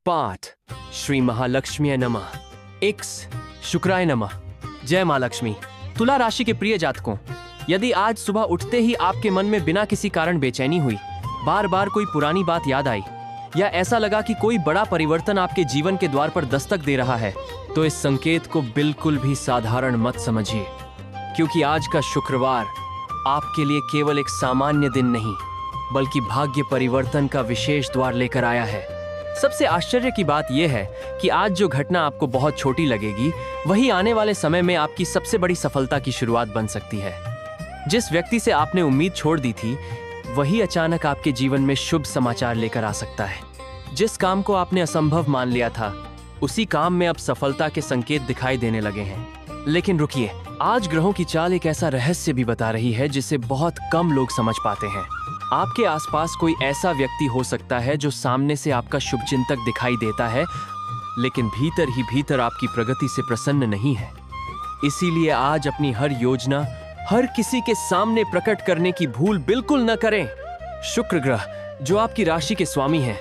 पाठ श्री महालक्ष्मी नमः। एक्स शुक्राय नमः। जय माँ लक्ष्मी। तुला राशि के प्रिय जातकों, यदि आज सुबह उठते ही आपके मन में बिना किसी कारण बेचैनी हुई, बार बार कोई पुरानी बात याद आई या ऐसा लगा कि कोई बड़ा परिवर्तन आपके जीवन के द्वार पर दस्तक दे रहा है, तो इस संकेत को बिल्कुल भी साधारण मत समझिए, क्योंकि आज का शुक्रवार आपके लिए केवल एक सामान्य दिन नहीं, बल्कि भाग्य परिवर्तन का विशेष द्वार लेकर आया है। सबसे आश्चर्य की बात यह है कि आज जो घटना आपको बहुत छोटी लगेगी, वही आने वाले समय में आपकी सबसे बड़ी सफलता की शुरुआत बन सकती है। जिस व्यक्ति से आपने उम्मीद छोड़ दी थी, वही अचानक आपके जीवन में शुभ समाचार लेकर आ सकता है। जिस काम को आपने असंभव मान लिया था, उसी काम में अब सफलता के संकेत दिखाई देने लगे हैं। लेकिन रुकिए, आज ग्रहों की चाल एक ऐसा रहस्य भी बता रही है जिसे बहुत कम लोग समझ पाते हैं। आपके आसपास कोई ऐसा व्यक्ति हो सकता है जो सामने से आपका शुभचिंतक दिखाई देता है, लेकिन भीतर ही भीतर आपकी प्रगति से प्रसन्न नहीं है। इसीलिए आज अपनी हर योजना हर किसी के सामने प्रकट करने की भूल बिल्कुल न करें। शुक्र ग्रह, जो आपकी राशि के स्वामी हैं,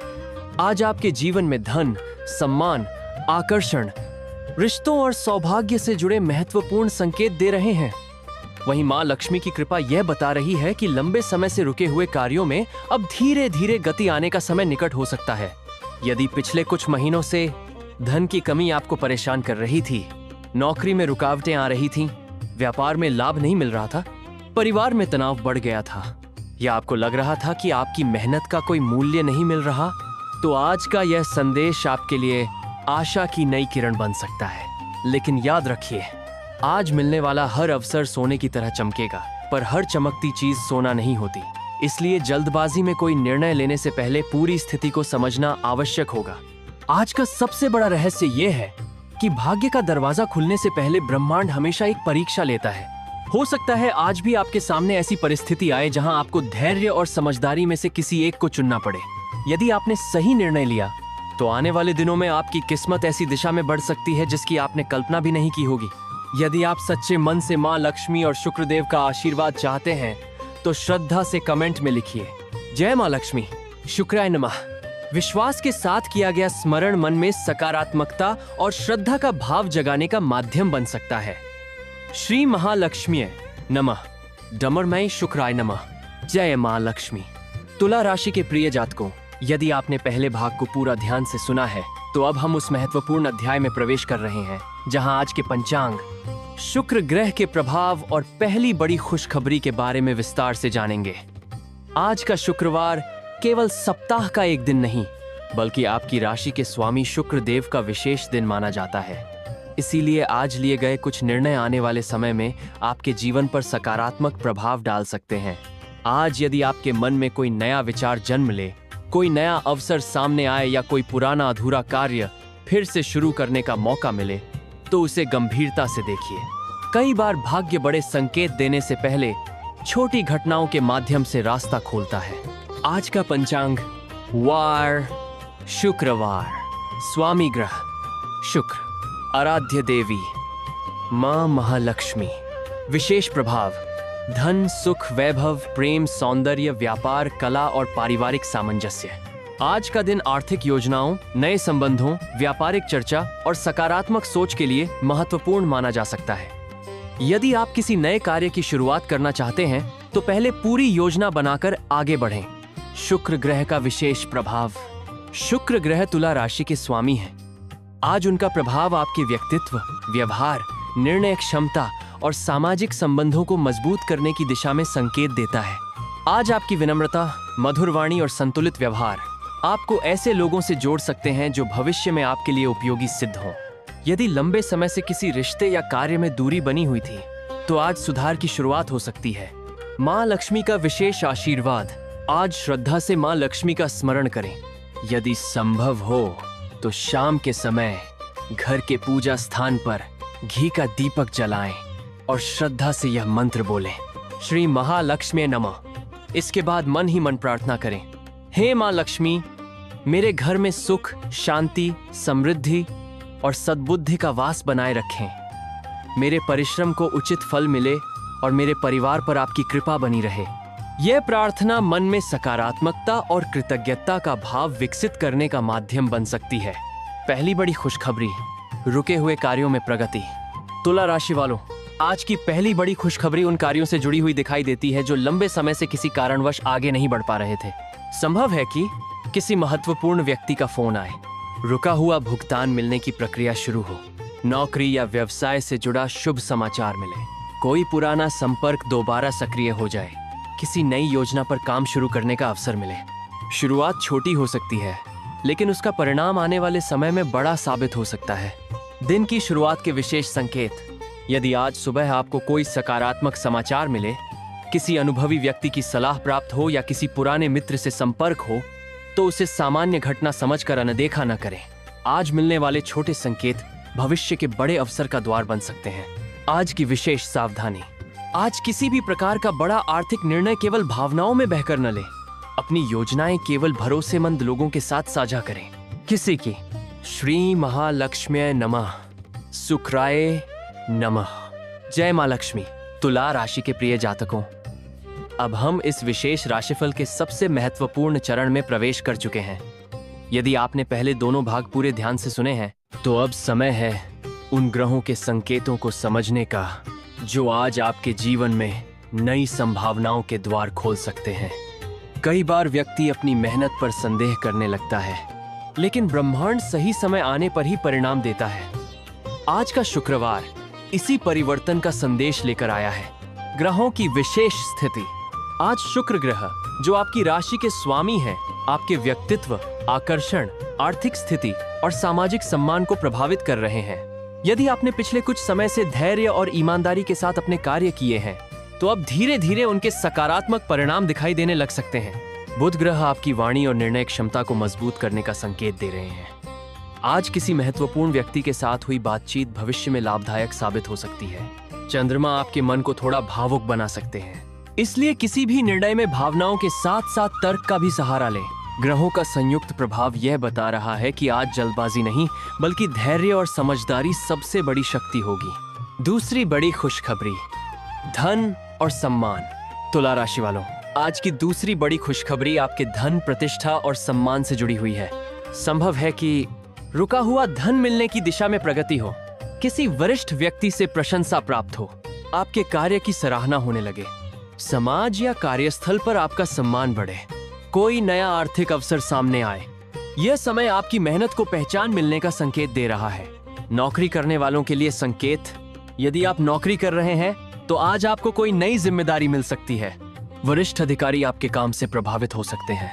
आज आपके जीवन में धन, सम्मान, आकर्षण, रिश्तों और सौभाग्य से जुड़े महत्वपूर्ण संकेत दे रहे हैं। वहीं मां लक्ष्मी की कृपा यह बता रही है कि लंबे समय से रुके हुए कार्यों में अब धीरे धीरे गति आने का समय निकट हो सकता है। यदि पिछले कुछ महीनों से धन की कमी आपको परेशान कर रही थी, नौकरी में रुकावटें आ रही थीं, व्यापार में लाभ नहीं मिल रहा था, परिवार में तनाव बढ़ गया था, या आपको लग रहा था कि आपकी मेहनत का कोई मूल्य नहीं मिल रहा, तो आज का यह संदेश आपके लिए आशा की नई किरण बन सकता है। लेकिन याद रखिए, आज मिलने वाला हर अवसर सोने की तरह चमकेगा, पर हर चमकती चीज सोना नहीं होती। इसलिए जल्दबाजी में कोई निर्णय लेने से पहले पूरी स्थिति को समझना आवश्यक होगा। आज का सबसे बड़ा रहस्य यह है कि भाग्य का दरवाजा खुलने से पहले ब्रह्मांड हमेशा एक परीक्षा लेता है। हो सकता है आज भी आपके सामने ऐसी परिस्थिति आए जहां आपको धैर्य और समझदारी में से किसी एक को चुनना पड़े। यदि आपने सही निर्णय लिया, तो आने वाले दिनों में आपकी किस्मत ऐसी दिशा में बढ़ सकती है जिसकी आपने कल्पना भी नहीं की होगी। यदि आप सच्चे मन से मां लक्ष्मी और शुक्रदेव का आशीर्वाद चाहते हैं, तो श्रद्धा से कमेंट में लिखिए, जय मां लक्ष्मी, शुक्राय नमः। विश्वास के साथ किया गया स्मरण मन में सकारात्मकता और श्रद्धा का भाव जगाने का माध्यम बन सकता है। श्री महालक्ष्मी नमः, डमरमय शुक्राय नमः। जय मां लक्ष्मी। तुला राशि के प्रिय जातकों, यदि आपने पहले भाग को पूरा ध्यान से सुना है, तो अब हम उस महत्वपूर्ण अध्याय में प्रवेश कर रहे हैं जहां आज के पंचांग, शुक्र ग्रह के प्रभाव और पहली बड़ी खुशखबरी के बारे में विस्तार से जानेंगे। आज का शुक्रवार केवल सप्ताह का एक दिन नहीं, बल्कि आपकी राशि के स्वामी शुक्र देव का विशेष दिन माना जाता है। इसीलिए आज लिए गए कुछ निर्णय आने वाले समय में आपके जीवन पर सकारात्मक प्रभाव डाल सकते हैं। आज यदि आपके मन में कोई नया विचार जन्म ले, कोई नया अवसर सामने आए या कोई पुराना अधूरा कार्य फिर से शुरू करने का मौका मिले, तो उसे गंभीरता से देखिए। कई बार भाग्य बड़े संकेत देने से पहले छोटी घटनाओं के माध्यम से रास्ता खोलता है। आज का पंचांग वार शुक्रवार, स्वामी ग्रह शुक्र, आराध्य देवी मां महालक्ष्मी। विशेष प्रभाव धन, सुख, वैभव, प्रेम, सौंदर्य, व्यापार, कला और पारिवारिक सामंजस्य। आज का दिन आर्थिक योजनाओं, नए संबंधों, व्यापारिक चर्चा और सकारात्मक सोच के लिए महत्वपूर्ण माना जा सकता है। यदि आप किसी नए कार्य की शुरुआत करना चाहते हैं, तो पहले पूरी योजना बनाकर आगे बढ़ें। शुक्र ग्रह का विशेष प्रभाव। शुक्र ग्रह तुला राशि के स्वामी हैं। आज उनका प्रभाव आपके व्यक्तित्व, व्यवहार, निर्णय क्षमता और सामाजिक संबंधों को मजबूत करने की दिशा में संकेत देता है। आज आपकी विनम्रता, मधुर वाणी और संतुलित व्यवहार आपको ऐसे लोगों से जोड़ सकते हैं जो भविष्य में आपके लिए उपयोगी सिद्ध हों। यदि लंबे समय से किसी रिश्ते या कार्य में दूरी बनी हुई थी, तो आज सुधार की शुरुआत हो सकती है। मां लक्ष्मी का विशेष आशीर्वाद। आज श्रद्धा से मां लक्ष्मी का स्मरण करें। यदि संभव हो तो शाम के समय घर के पूजा स्थान पर घी का दीपक जलाएं और श्रद्धा से यह मंत्र बोलें, श्री महालक्ष्मी नमः। इसके बाद मन ही मन प्रार्थना करें, हे मां लक्ष्मी, मेरे घर में सुख, शांति, समृद्धि और सद्बुद्धि का वास बनाए रखें। मेरे परिश्रम को उचित फल मिले और मेरे परिवार पर आपकी कृपा बनी रहे। यह प्रार्थना मन में सकारात्मकता और कृतज्ञता का भाव विकसित करने का माध्यम बन सकती है। पहली बड़ी खुशखबरी, रुके हुए कार्यों में प्रगति। तुला राशि वालों, आज की पहली बड़ी खुशखबरी उन कार्यों से जुड़ी हुई दिखाई देती है जो लंबे समय से किसी कारणवश आगे नहीं बढ़ पा रहे थे। संभव है कि किसी महत्वपूर्ण व्यक्ति का फोन आए, रुका हुआ भुगतान मिलने की प्रक्रिया शुरू हो, नौकरी या व्यवसाय से जुड़ा शुभ समाचार मिले, कोई पुराना संपर्क दोबारा सक्रिय हो जाए, किसी नई योजना पर काम शुरू करने का अवसर मिले। शुरुआत छोटी हो सकती है, लेकिन उसका परिणाम आने वाले समय में बड़ा साबित हो सकता है। दिन की शुरुआत के विशेष संकेत, यदि आज सुबह आपको कोई सकारात्मक समाचार मिले, किसी अनुभवी व्यक्ति की सलाह प्राप्त हो या किसी पुराने मित्र से संपर्क हो, तो उसे सामान्य घटना समझकर अनदेखा न करें। आज मिलने वाले छोटे संकेत भविष्य के बड़े अवसर का द्वार बन सकते हैं। आज की विशेष सावधानी, आज किसी भी प्रकार का बड़ा आर्थिक निर्णय केवल भावनाओं में बहकर न ले। अपनी योजनाएं केवल भरोसेमंद लोगों के साथ साझा करें। किसी की श्री महालक्ष्म्यै नमः, सुखराय नमः। जय मां लक्ष्मी। तुला राशि के प्रिय जातकों, अब हम इस विशेष राशिफल के सबसे महत्वपूर्ण चरण में प्रवेश कर चुके हैं। यदि आपने पहले दोनों भाग पूरे ध्यान से सुने हैं, तो अब समय है उन ग्रहों के संकेतों को समझने का जो आज आपके जीवन में नई संभावनाओं के द्वार खोल सकते हैं। कई बार व्यक्ति अपनी मेहनत पर संदेह करने लगता है, लेकिन ब्रह्मांड सही समय आने पर ही परिणाम देता है। आज का शुक्रवार इसी परिवर्तन का संदेश लेकर आया है। ग्रहों की विशेष स्थिति, आज शुक्र ग्रह जो आपकी राशि के स्वामी हैं, आपके व्यक्तित्व, आकर्षण, आर्थिक स्थिति और सामाजिक सम्मान को प्रभावित कर रहे हैं। यदि आपने पिछले कुछ समय से धैर्य और ईमानदारी के साथ अपने कार्य किए हैं, तो अब धीरे धीरे उनके सकारात्मक परिणाम दिखाई देने लग सकते हैं। बुध ग्रह आपकी वाणी और निर्णय क्षमता को मजबूत करने का संकेत दे रहे हैं। आज किसी महत्वपूर्ण व्यक्ति के साथ हुई बातचीत भविष्य में लाभदायक साबित हो सकती है। चंद्रमा आपके मन को थोड़ा भावुक बना सकते हैं, इसलिए किसी भी निर्णय में भावनाओं के साथ साथ तर्क का भी सहारा लें। ग्रहों का संयुक्त प्रभाव यह बता रहा है कि आज जल्दबाजी नहीं, बल्कि धैर्य और समझदारी सबसे बड़ी शक्ति होगी। दूसरी बड़ी खुशखबरी, धन और सम्मान। तुला राशि वालों, आज की दूसरी बड़ी खुशखबरी आपके धन, प्रतिष्ठा और सम्मान से जुड़ी हुई है। संभव है कि रुका हुआ धन मिलने की दिशा में प्रगति हो, किसी वरिष्ठ व्यक्ति से प्रशंसा प्राप्त हो, आपके कार्य की सराहना होने लगे, समाज या कार्यस्थल पर आपका सम्मान बढ़े, कोई नया आर्थिक अवसर सामने आए। यह समय आपकी मेहनत को पहचान मिलने का संकेत दे रहा है। नौकरी करने वालों के लिए संकेत, यदि आप नौकरी कर रहे हैं तो आज आपको कोई नई जिम्मेदारी मिल सकती है। वरिष्ठ अधिकारी आपके काम से प्रभावित हो सकते हैं।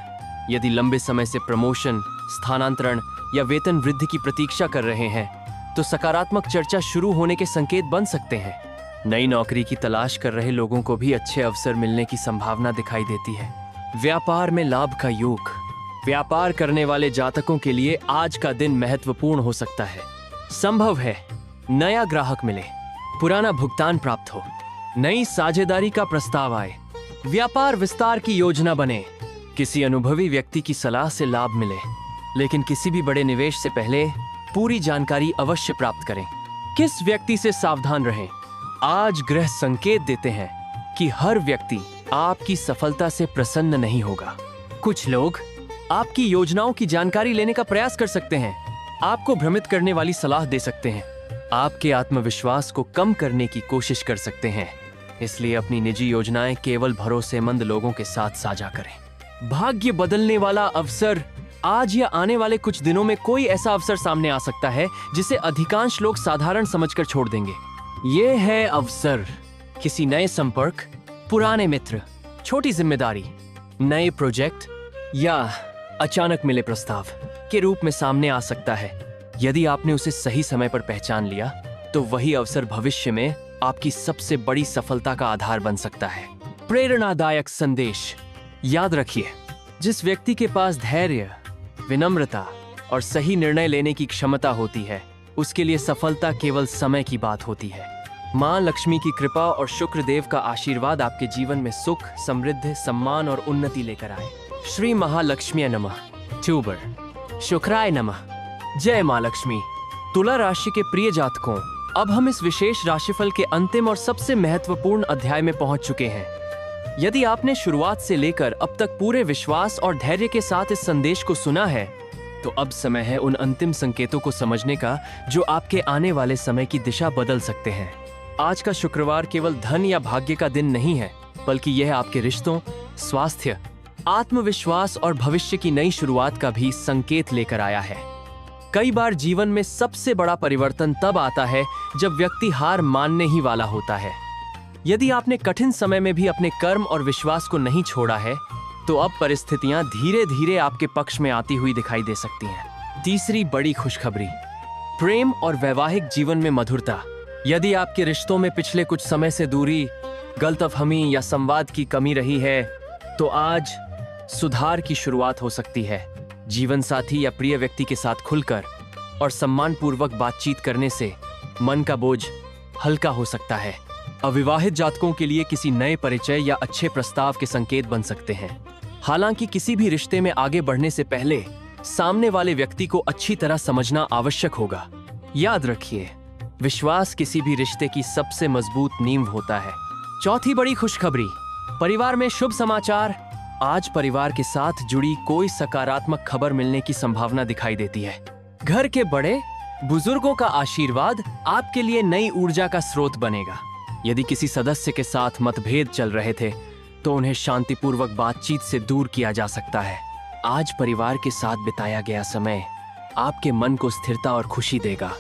यदि लंबे समय से प्रमोशन, स्थानांतरण या वेतन वृद्धि की प्रतीक्षा कर रहे हैं, तो सकारात्मक चर्चा शुरू होने के संकेत बन सकते हैं। नई नौकरी की तलाश कर रहे लोगों को भी अच्छे अवसर मिलने की संभावना दिखाई देती है। व्यापार में लाभ का योग, व्यापार करने वाले जातकों के लिए आज का दिन महत्वपूर्ण हो सकता है। संभव है नया ग्राहक मिले, पुराना भुगतान प्राप्त हो, नई साझेदारी का प्रस्ताव आए, व्यापार विस्तार की योजना बने, किसी अनुभवी व्यक्ति की सलाह से लाभ मिले। लेकिन किसी भी बड़े निवेश से पहले पूरी जानकारी अवश्य प्राप्त करें। किस व्यक्ति से सावधान रहें? आज ग्रह संकेत देते हैं कि हर व्यक्ति आपकी सफलता से प्रसन्न नहीं होगा। कुछ लोग आपकी योजनाओं की जानकारी लेने का प्रयास कर सकते हैं, आपको भ्रमित करने वाली सलाह दे सकते हैं, आपके आत्मविश्वास को कम करने की कोशिश कर सकते हैं। इसलिए अपनी निजी योजनाएं केवल भरोसेमंद लोगों के साथ साझा करें। भाग्य बदलने वाला अवसर, आज या आने वाले कुछ दिनों में कोई ऐसा अवसर सामने आ सकता है जिसे अधिकांश लोग साधारण समझकर छोड़ देंगे। ये है अवसर किसी नए संपर्क, पुराने मित्र, छोटी जिम्मेदारी, नए प्रोजेक्ट या अचानक मिले प्रस्ताव के रूप में सामने आ सकता है। यदि आपने उसे सही समय पर पहचान लिया, तो वही अवसर भविष्य में आपकी सबसे बड़ी सफलता का आधार बन सकता है। प्रेरणादायक संदेश, याद रखिए, जिस व्यक्ति के पास धैर्य, विनम्रता और सही निर्णय लेने की क्षमता होती है, उसके लिए सफलता केवल समय की बात होती है। मां लक्ष्मी की कृपा और शुक्र देव का आशीर्वाद आपके जीवन में सुख, समृद्धि, सम्मान और उन्नति लेकर आए। श्री महालक्ष्म्यै नमः। ट्यूबर, शुक्राय नमः। जय मां लक्ष्मी। तुला राशि के प्रिय जातकों, अब हम इस विशेष राशिफल के अंतिम और सबसे महत्वपूर्ण अध्याय में पहुंच चुके हैं। यदि आपने शुरुआत से लेकर अब तक पूरे विश्वास और धैर्य के साथ इस संदेश को सुना है, तो अब समय है उन अंतिम संकेतों को समझने का जो आपके आने वाले समय की दिशा बदल सकते हैं। आज का शुक्रवार केवल धन या भाग्य का दिन नहीं है, बल्कि यह आपके रिश्तों, स्वास्थ्य, आत्मविश्वास और भविष्य की नई शुरुआत का भी संकेत लेकर आया है। कई बार जीवन में सबसे बड़ा परिवर्तन तब आता है जब व्यक्ति हार मानने ही वाला होता है। यदि आपने कठिन समय में भी अपने कर्म और विश्वास को नहीं छोड़ा है, तो अब परिस्थितियां धीरे धीरे आपके पक्ष में आती हुई दिखाई दे सकती हैं। तीसरी बड़ी खुशखबरी, प्रेम और वैवाहिक जीवन में मधुरता। यदि आपके रिश्तों में पिछले कुछ समय से दूरी, गलतफहमी या संवाद की कमी रही है, तो आज सुधार की शुरुआत हो सकती है। जीवन साथी या प्रिय व्यक्ति के साथ खुलकर और सम्मानपूर्वक बातचीत करने से मन का बोझ हल्का हो सकता है। अविवाहित जातकों के लिए किसी नए परिचय या अच्छे प्रस्ताव के संकेत बन सकते हैं। हालांकि किसी भी रिश्ते में आगे बढ़ने से पहले सामने वाले व्यक्ति को अच्छी तरह समझना आवश्यक होगा। याद रखिए, विश्वास किसी भी रिश्ते की सबसे मजबूत नींव होता है। चौथी बड़ी खुशखबरी, परिवार में शुभ समाचार। आज परिवार के साथ जुड़ी कोई सकारात्मक खबर मिलने की संभावना दिखाई देती है। घर के बड़े बुजुर्गों का आशीर्वाद आपके लिए नई ऊर्जा का स्रोत बनेगा। यदि किसी सदस्य के साथ मतभेद चल रहे थे, तो उन्हें शांतिपूर्वक बातचीत से दूर किया जा सकता है। आज परिवार के साथ बिताया गया समय आपके मन को स्थिरता और खुशी देगा।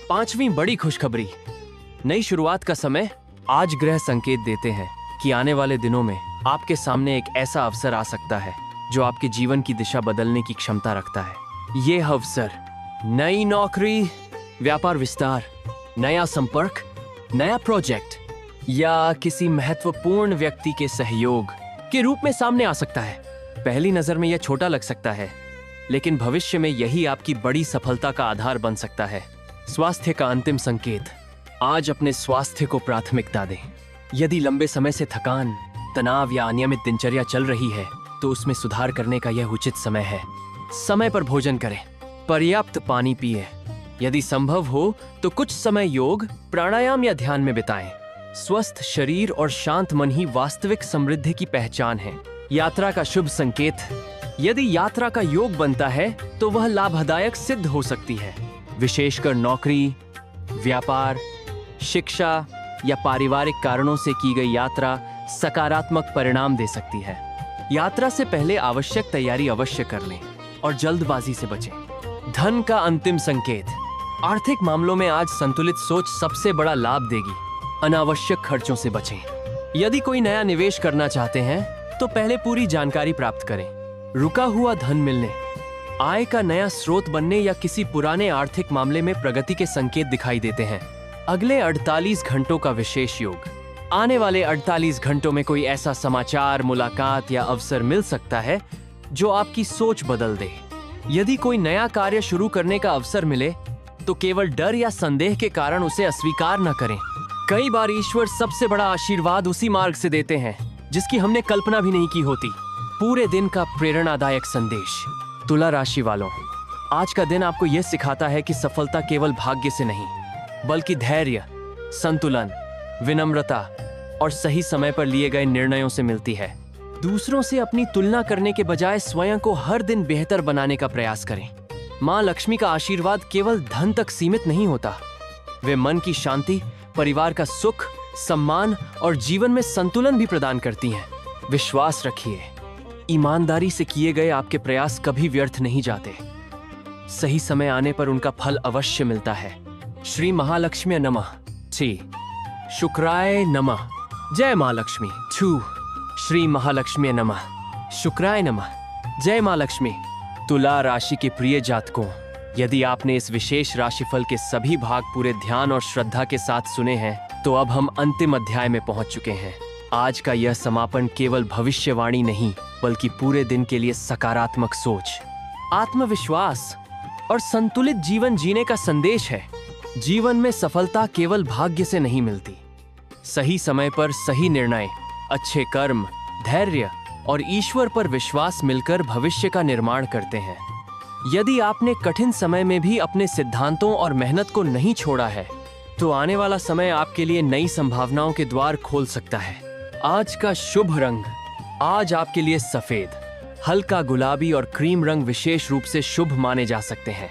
पांचवी बड़ी खुशखबरी, नई शुरुआत का समय। आज ग्रह संकेत देते हैं कि आने वाले दिनों में आपके सामने एक ऐसा अवसर आ सकता है जो आपके जीवन की दिशा बदलने की क्षमता रखता है। ये अवसर नई नौकरी, व्यापार विस्तार, नया संपर्क, नया प्रोजेक्ट या किसी महत्वपूर्ण व्यक्ति के सहयोग के रूप में सामने आ सकता है। पहली नजर में यह छोटा लग सकता है, लेकिन भविष्य में यही आपकी बड़ी सफलता का आधार बन सकता है। स्वास्थ्य का अंतिम संकेत, आज अपने स्वास्थ्य को प्राथमिकता दें। यदि लंबे समय से थकान, तनाव या अनियमित दिनचर्या चल रही है, तो उसमें सुधार करने का यह उचित समय है। समय पर भोजन करें, पर्याप्त पानी पिएं। यदि संभव हो तो कुछ समय योग, प्राणायाम या ध्यान में बिताएं। स्वस्थ शरीर और शांत मन ही वास्तविक समृद्धि की पहचान है। यात्रा का शुभ संकेत, यदि यात्रा का योग बनता है तो वह लाभदायक सिद्ध हो सकती है। विशेषकर नौकरी, व्यापार, शिक्षा या पारिवारिक कारणों से की गई यात्रा सकारात्मक परिणाम दे सकती है। यात्रा से पहले आवश्यक तैयारी अवश्य कर लें और जल्दबाजी से बचें। धन का अंतिम संकेत, आर्थिक मामलों में आज संतुलित सोच सबसे बड़ा लाभ देगी। अनावश्यक खर्चों से बचें। यदि कोई नया निवेश करना चाहते हैं, तो पहले पूरी जानकारी प्राप्त करें। रुका हुआ धन मिलने, आय का नया स्रोत बनने या किसी पुराने आर्थिक मामले में प्रगति के संकेत दिखाई देते हैं। अगले 48 घंटों का विशेष योग, आने वाले 48 घंटों में कोई ऐसा समाचार, मुलाकात या अवसर मिल सकता है जो आपकी सोच बदल दे। यदि कोई नया कार्य शुरू करने का अवसर मिले, तो केवल डर या संदेह के कारण उसे अस्वीकार न करें। कई बार ईश्वर सबसे बड़ा आशीर्वाद उसी मार्ग से देते हैं जिसकी हमने कल्पना भी नहीं की होती। पूरे दिन का प्रेरणादायक संदेश। तुला राशि वालों, आज का दिन आपको यह सिखाता है कि सफलता केवल भाग्य से नहीं, बल्कि धैर्य, संतुलन, विनम्रता और सही समय पर लिए गए निर्णयों से मिलती है। दूसरों से अपनी तुलना करने के बजाय स्वयं को हर दिन बेहतर बनाने का प्रयास करें। माँ लक्ष्मी का आशीर्वाद केवल धन तक सीमित नहीं होता, वे मन की शांति, परिवार का सुख, सम्मान और जीवन में संतुलन भी प्रदान करती हैं। विश्वास रखिए, ईमानदारी से किए गए आपके प्रयास कभी व्यर्थ नहीं जाते। सही समय आने पर उनका फल अवश्य मिलता है। श्री महालक्ष्मी नमः। 3 शुक्राय नमः। जय माँ लक्ष्मी। 2 श्री महालक्ष्मी नमः। शुक्राय नमः। जय माँ लक्ष्मी। तुला राशि के प्रिय जातकों, यदि आपने इस विशेष राशिफल के सभी भाग पूरे ध्यान और श्रद्धा के साथ सुने हैं, तो अब हम अंतिम अध्याय में पहुंच चुके हैं। आज का यह समापन केवल भविष्यवाणी नहीं, बल्कि पूरे दिन के लिए सकारात्मक सोच, आत्मविश्वास और संतुलित जीवन जीने का संदेश है। जीवन में सफलता केवल भाग्य से नहीं मिलती, सही समय पर सही निर्णय, अच्छे कर्म, धैर्य और ईश्वर पर विश्वास मिलकर भविष्य का निर्माण करते हैं। यदि आपने कठिन समय में भी अपने सिद्धांतों और मेहनत को नहीं छोड़ा है, तो आने वाला समय आपके लिए नई संभावनाओं के द्वार खोल सकता है। आज का शुभ रंग आज आपके लिए सफेद, हल्का गुलाबी और क्रीम रंग विशेष रूप से शुभ माने जा सकते हैं।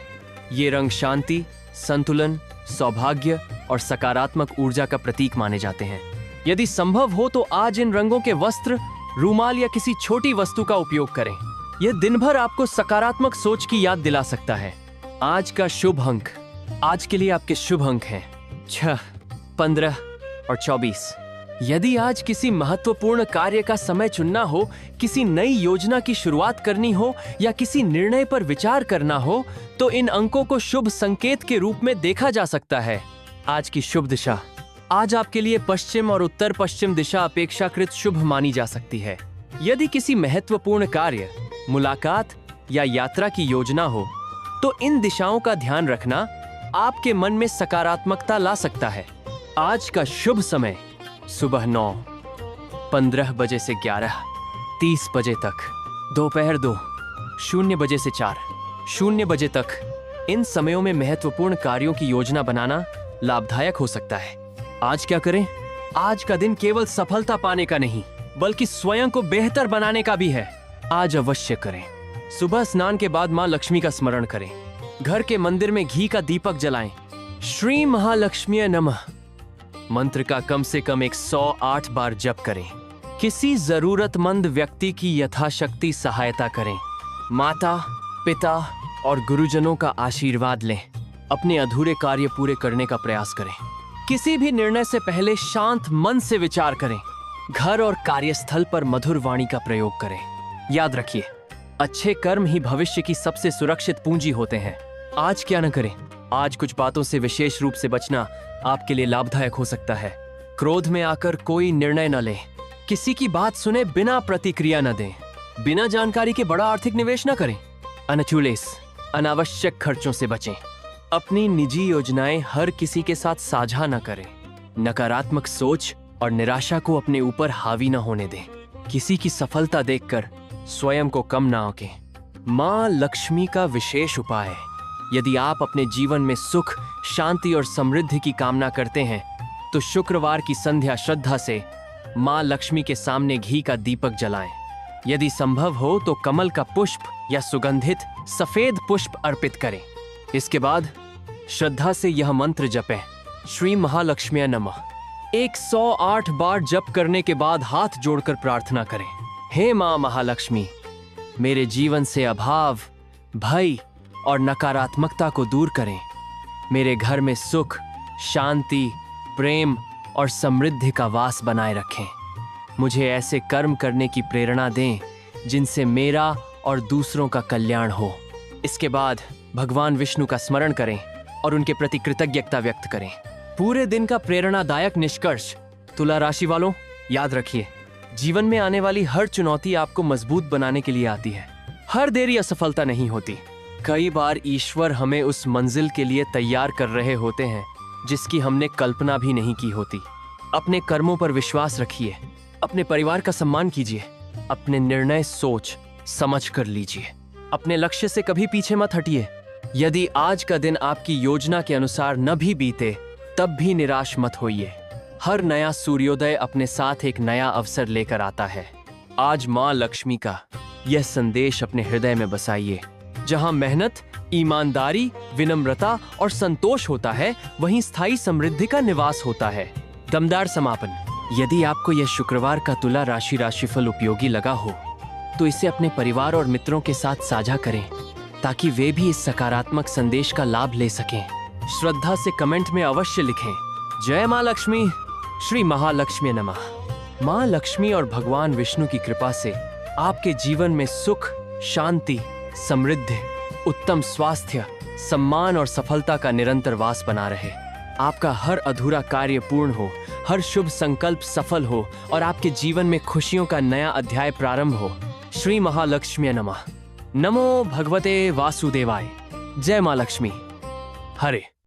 ये रंग शांति, संतुलन, सौभाग्य और सकारात्मक ऊर्जा का प्रतीक माने जाते हैं। यदि संभव हो तो आज इन रंगों के वस्त्र, रूमाल या किसी छोटी वस्तु का उपयोग करें। यह दिन भर आपको सकारात्मक सोच की याद दिला सकता है। आज का शुभ अंक, आज के लिए आपके शुभ अंक हैं 6, 15 और 24। यदि आज किसी महत्वपूर्ण कार्य का समय चुनना हो, किसी नई योजना की शुरुआत करनी हो या किसी निर्णय पर विचार करना हो, तो इन अंकों को शुभ संकेत के रूप में देखा जा सकता है। आज की शुभ दिशा, आज आपके लिए पश्चिम और उत्तर पश्चिम दिशा अपेक्षाकृत शुभ मानी जा सकती है। यदि किसी महत्वपूर्ण कार्य, मुलाकात या यात्रा की योजना हो, तो इन दिशाओं का ध्यान रखना आपके मन में सकारात्मकता ला सकता है। आज का शुभ समय सुबह 9:15 बजे से 11:30 बजे तक, दोपहर 2:00 बजे से 4:00 बजे तक। इन समयों में महत्वपूर्ण कार्यों की योजना बनाना लाभदायक हो सकता है। आज क्या करें? आज का दिन केवल सफलता पाने का नहीं, बल्कि स्वयं को बेहतर बनाने का भी है। आज अवश्य करें। सुबह स्नान के बाद माँ लक्ष्मी का स्मरण करें। घर के मंदिर में घी का दीपक जलाएं। श्री महालक्ष्मी नमः मंत्र का कम से कम 108 बार जप करें। किसी जरूरतमंद व्यक्ति की यथाशक्ति सहायता करें। माता, पिता और गुरुजनों का आशीर्वाद लें। अपने अधूरे कार्य पूरे करने का प्रयास करें। किसी भी निर्णय से पहले शांत मन से विचार करें। घर और कार्यस्थल पर मधुर वाणी का प्रयोग करें। याद रखिए, अच्छे कर्म ही भविष्य की सबसे सुरक्षित पूंजी होते हैं। आज क्या न करें? आज कुछ बातों से विशेष रूप से बचना आपके लिए लाभदायक हो सकता है। क्रोध में आकर कोई निर्णय न लें। किसी की बात सुने बिना प्रतिक्रिया न दें। बिना जानकारी के बड़ा आर्थिक निवेश न करें। अनचुलेस, अनावश्यक खर्चों से बचें। अपनी निजी योजनाएं हर किसी के साथ साझा न करें। नकारात्मक सोच और निराशा को अपने ऊपर हावी न होने दें। किसी की सफलता देखकर स्वयं को कम ना आंकें। माँ लक्ष्मी का विशेष उपाय, यदि आप अपने जीवन में सुख, शांति और समृद्धि की कामना करते हैं, तो शुक्रवार की संध्या श्रद्धा से माँ लक्ष्मी के सामने घी का दीपक जलाएं। यदि संभव हो तो कमल का पुष्प या सुगंधित सफेद पुष्प अर्पित करें। इसके बाद श्रद्धा से यह मंत्र जपें, श्री महालक्ष्मी नमः। 108 बार जप करने के बाद हाथ जोड़कर प्रार्थना करें, हे माँ महालक्ष्मी, मेरे जीवन से अभाव, भय और नकारात्मकता को दूर करें। मेरे घर में सुख, शांति, प्रेम और समृद्धि का वास बनाए रखें। मुझे ऐसे कर्म करने की प्रेरणा दें जिनसे मेरा और दूसरों का कल्याण हो। इसके बाद भगवान विष्णु का स्मरण करें और उनके प्रति कृतज्ञता व्यक्त करें। पूरे दिन का प्रेरणादायक निष्कर्ष। तुला राशि वालों, याद रखिए, जीवन में आने वाली हर चुनौती आपको मजबूत बनाने के लिए आती है। हर देरी असफलता नहीं होती। कई बार ईश्वर हमें उस मंजिल के लिए तैयार कर रहे होते हैं जिसकी हमने कल्पना भी नहीं की होती। अपने कर्मों पर विश्वास रखिए। अपने परिवार का सम्मान कीजिए। अपने निर्णय सोच समझ कर लीजिए। अपने लक्ष्य से कभी पीछे मत हटिए। यदि आज का दिन आपकी योजना के अनुसार न भी बीते, तब भी निराश मत होइए। हर नया सूर्योदय अपने साथ एक नया अवसर लेकर आता है। आज माँ लक्ष्मी का यह संदेश अपने हृदय में बसाइए। जहाँ मेहनत, ईमानदारी, विनम्रता और संतोष होता है, वहीं स्थायी समृद्धि का निवास होता है। दमदार समापन। यदि आपको यह शुक्रवार का तुला राशि राशिफल उपयोगी लगा हो, तो इसे अपने परिवार और मित्रों के साथ साझा करें, ताकि वे भी इस सकारात्मक संदेश का लाभ ले सकें। श्रद्धा से कमेंट में अवश्य लिखें, जय माँ लक्ष्मी, श्री महालक्ष्मी नमः। माँ लक्ष्मी और भगवान विष्णु की कृपा से आपके जीवन में सुख, शांति, समृद्धि, उत्तम स्वास्थ्य, सम्मान और सफलता का निरंतर वास बना रहे। आपका हर अधूरा कार्य पूर्ण हो, हर शुभ संकल्प सफल हो और आपके जीवन में खुशियों का नया अध्याय प्रारंभ हो। श्री महालक्ष्मी नमः। नमो भगवते वासुदेवाय। जय माँ लक्ष्मी। हरे।